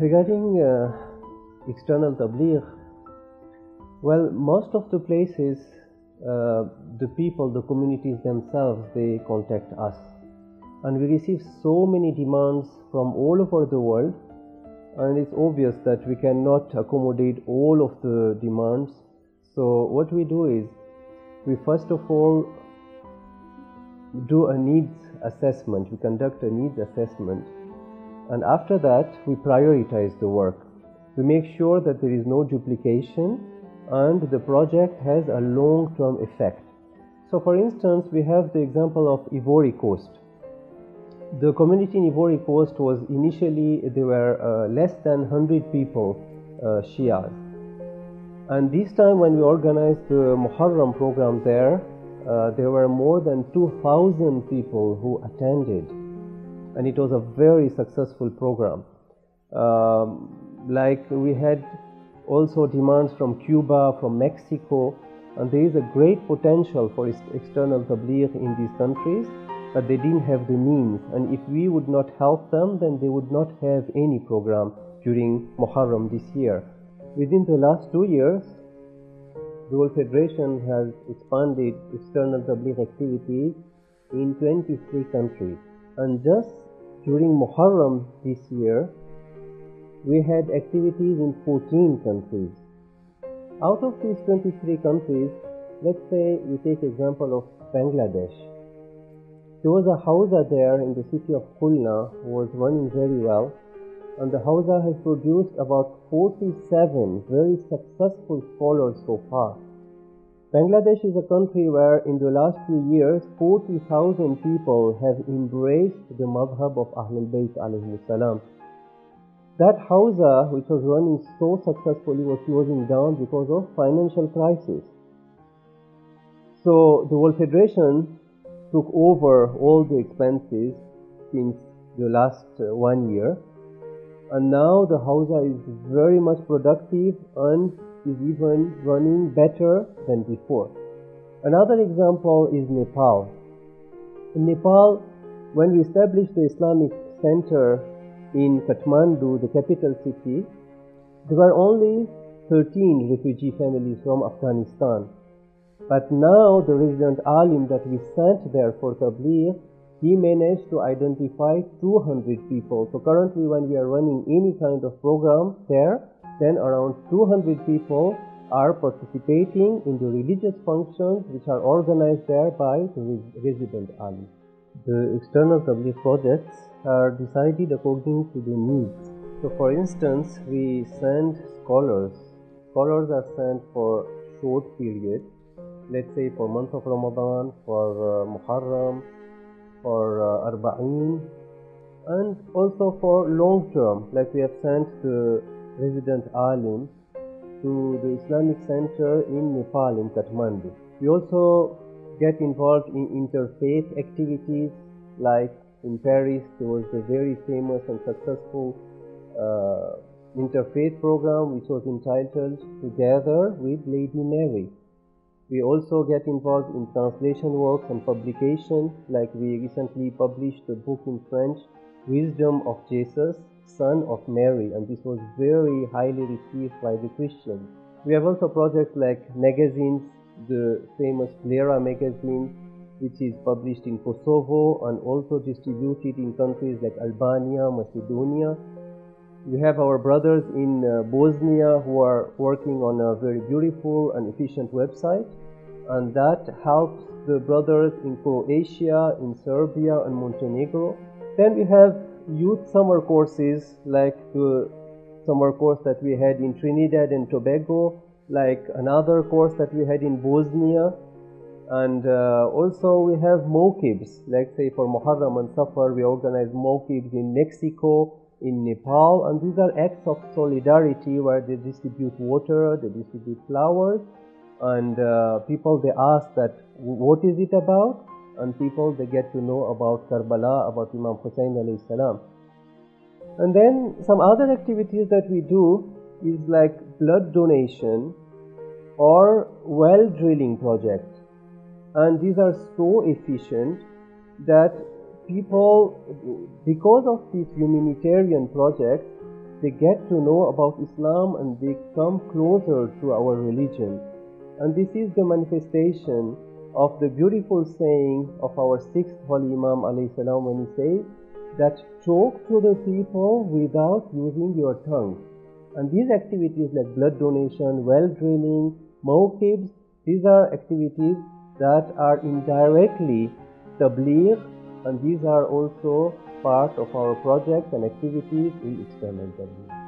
Regarding external tabligh, well, most of the places, the people, the communities themselves, they contact us. And we receive so many demands from all over the world, and it's obvious that we cannot accommodate all of the demands. So what we do is, we first of all do a needs assessment. We conduct a needs assessment, and after that we prioritize the work. We make sure that there is no duplication and the project has a long-term effect. So for instance, we have the example of Ivory Coast. The community in Ivory Coast was initially, there were less than 100 people, Shias. And this time when we organized the Muharram program there were more than 2,000 people who attended, and it was a very successful program. Like we had also demands from Cuba, from Mexico, and there is a great potential for external tabligh in these countries, but they didn't have the means, and if we would not help them, then they would not have any program during Muharram this year. Within the last 2 years, the World Federation has expanded external tabligh activities in 23 countries, and just during Muharram this year, we had activities in 14 countries. Out of these 23 countries, let's say we take example of Bangladesh. There was a Hawza there in the city of Khulna who was running very well, and the Hawza has produced about 47 very successful scholars so far. Bangladesh is a country where in the last few years 40,000 people have embraced the madhab of Ahlul Bayt alayhi salam. That Hawza, which was running so successfully, was closing down because of financial crisis. So the World Federation took over all the expenses since the last 1 year, and now the Hawza is very much productive and is even running better than before. Another example is Nepal. In Nepal, when we established the Islamic Center in Kathmandu, the capital city, there were only 13 refugee families from Afghanistan. But now the resident alim that we sent there for tabligh, he managed to identify 200 people. So currently when we are running any kind of program there, then around 200 people are participating in the religious functions which are organized there by the resident alim. The external tabligh projects are decided according to the needs. So for instance, we send scholars. Scholars are sent for short period, let's say for month of Ramadan, for Muharram, for Arba'een, and also for long term, like we have sent the resident alim to the Islamic Center in Nepal, in Kathmandu. We also get involved in interfaith activities, like in Paris there was a very famous and successful interfaith program which was entitled Together with Lady Mary. We also get involved in translation works and publication, like we recently published a book in French, Wisdom of Jesus, Son of Mary, and this was very highly received by the Christians. We have also projects like magazines, the famous Plera magazine, which is published in Kosovo and also distributed in countries like Albania, Macedonia. We have our brothers in Bosnia who are working on a very beautiful and efficient website, and that helps the brothers in Croatia, in Serbia and Montenegro. Then we have youth summer courses, like the summer course that we had in Trinidad and Tobago, like another course that we had in Bosnia, and also we have mawqibs, like say for Muharram and Safar we organize mawqibs in Mexico, in Nepal, and these are acts of solidarity where they distribute water, they distribute flowers, and people they ask that what is it about, and people they get to know about Karbala, about Imam Hussain alayhi salam. And then some other activities that we do is like blood donation or well drilling projects, and these are so efficient that people, because of these humanitarian projects, they get to know about Islam and they come closer to our religion. And this is the manifestation of the beautiful saying of our sixth Holy Imam alayhi salam when he says that talk to the people without using your tongue. And these activities like blood donation, well drilling, mawqibs, these are activities that are indirectly tabligh, and these are also part of our projects and activities in experimental.